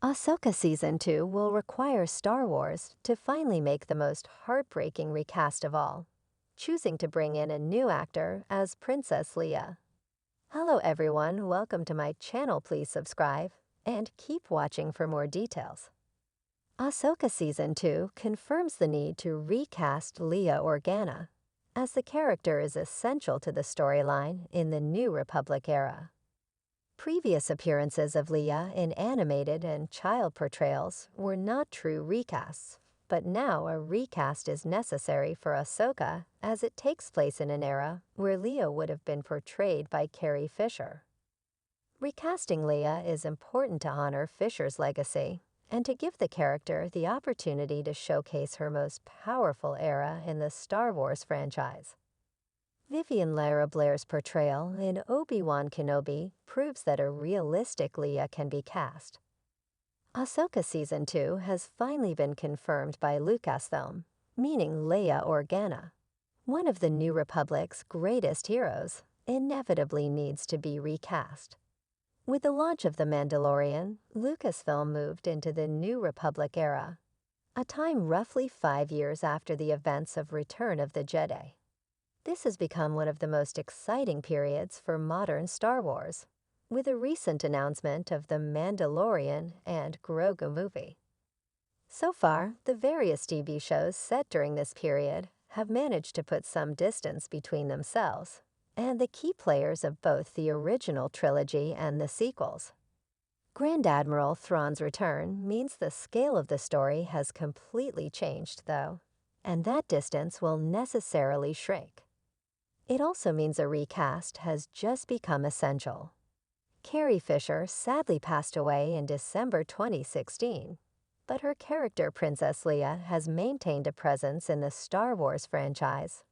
Ahsoka Season 2 will require Star Wars to finally make the most heartbreaking recast of all, choosing to bring in a new actor as Princess Leia. Hello everyone, welcome to my channel. Please subscribe and keep watching for more details. Ahsoka Season 2 confirms the need to recast Leia Organa, as the character is essential to the storyline in the New Republic era. Previous appearances of Leia in animated and child portrayals were not true recasts, but now a recast is necessary for Ahsoka as it takes place in an era where Leia would have been portrayed by Carrie Fisher. Recasting Leia is important to honor Fisher's legacy and to give the character the opportunity to showcase her most powerful era in the Star Wars franchise. Vivian Lyra Blair's portrayal in Obi-Wan Kenobi proves that a realistic Leia can be cast. Ahsoka Season 2 has finally been confirmed by Lucasfilm, meaning Leia Organa, one of the New Republic's greatest heroes, inevitably needs to be recast. With the launch of The Mandalorian, Lucasfilm moved into the New Republic era, a time roughly 5 years after the events of Return of the Jedi. This has become one of the most exciting periods for modern Star Wars, with a recent announcement of The Mandalorian and Grogu movie. So far, the various TV shows set during this period have managed to put some distance between themselves and the key players of both the original trilogy and the sequels. Grand Admiral Thrawn's return means the scale of the story has completely changed, though, and that distance will necessarily shrink. It also means a recast has just become essential. Carrie Fisher sadly passed away in December 2016, but her character Princess Leia has maintained a presence in the Star Wars franchise,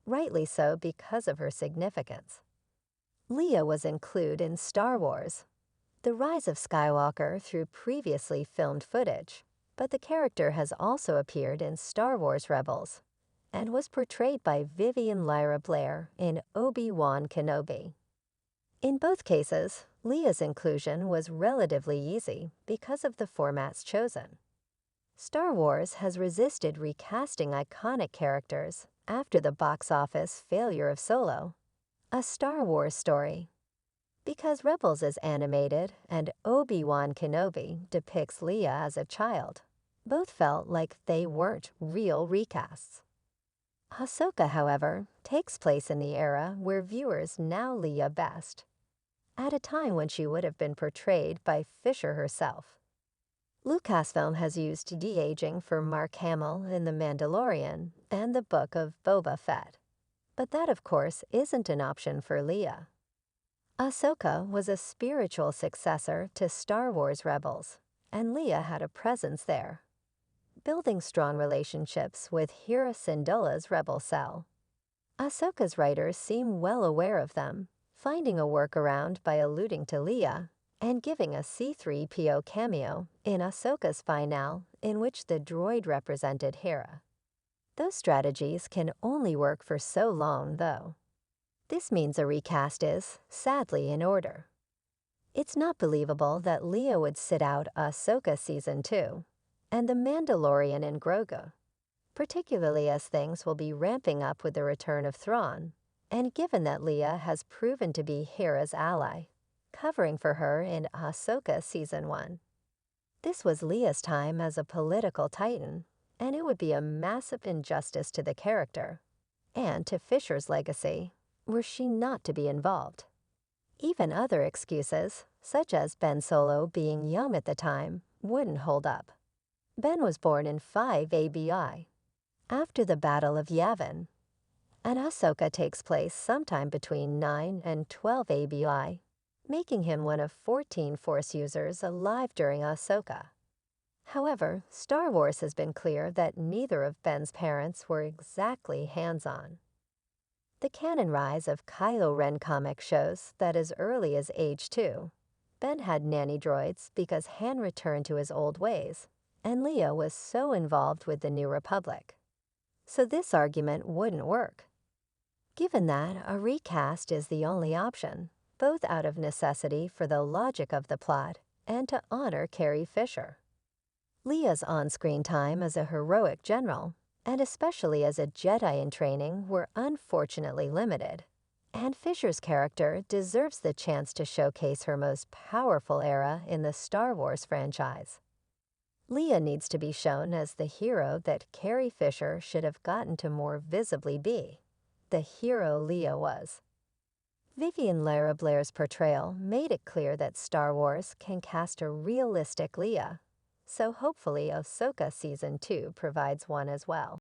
rightly so because of her significance. Leia was included in Star Wars: The Rise of Skywalker through previously filmed footage, but the character has also appeared in Star Wars Rebels and was portrayed by Vivian Lyra Blair in Obi-Wan Kenobi. In both cases, Leia's inclusion was relatively easy because of the formats chosen. Star Wars has resisted recasting iconic characters after the box office failure of Solo, a Star Wars story. Because Rebels is animated and Obi-Wan Kenobi depicts Leia as a child, both felt like they weren't real recasts. Ahsoka, however, takes place in the era where viewers know Leia best, at a time when she would have been portrayed by Fisher herself. Lucasfilm has used de-aging for Mark Hamill in The Mandalorian and the Book of Boba Fett, but that, of course, isn't an option for Leia. Ahsoka was a spiritual successor to Star Wars Rebels, and Leia had a presence there, building strong relationships with Hera Syndulla's rebel cell. Ahsoka's writers seem well aware of them, finding a workaround by alluding to Leia and giving a C-3PO cameo in Ahsoka's finale in which the droid represented Hera. Those strategies can only work for so long, though. This means a recast is, sadly, in order. It's not believable that Leia would sit out Ahsoka Season 2 and The Mandalorian and Grogu, particularly as things will be ramping up with the return of Thrawn, and given that Leia has proven to be Hera's ally, covering for her in Ahsoka Season 1. This was Leia's time as a political titan, and it would be a massive injustice to the character, and to Fisher's legacy, were she not to be involved. Even other excuses, such as Ben Solo being young at the time, wouldn't hold up. Ben was born in 5 ABI, after the Battle of Yavin, and Ahsoka takes place sometime between 9 and 12 ABI, making him one of 14 Force users alive during Ahsoka. However, Star Wars has been clear that neither of Ben's parents were exactly hands-on. The canon rise of Kylo Ren comic shows that as early as age 2, Ben had nanny droids because Han returned to his old ways, and Leia was so involved with the New Republic. So this argument wouldn't work. Given that, a recast is the only option, both out of necessity for the logic of the plot and to honor Carrie Fisher. Leia's on-screen time as a heroic general, and especially as a Jedi in training, were unfortunately limited, and Fisher's character deserves the chance to showcase her most powerful era in the Star Wars franchise. Leia needs to be shown as the hero that Carrie Fisher should have gotten to more visibly be, the hero Leia was. Vivian Lara Blair's portrayal made it clear that Star Wars can cast a realistic Leia, so hopefully Ahsoka Season 2 provides one as well.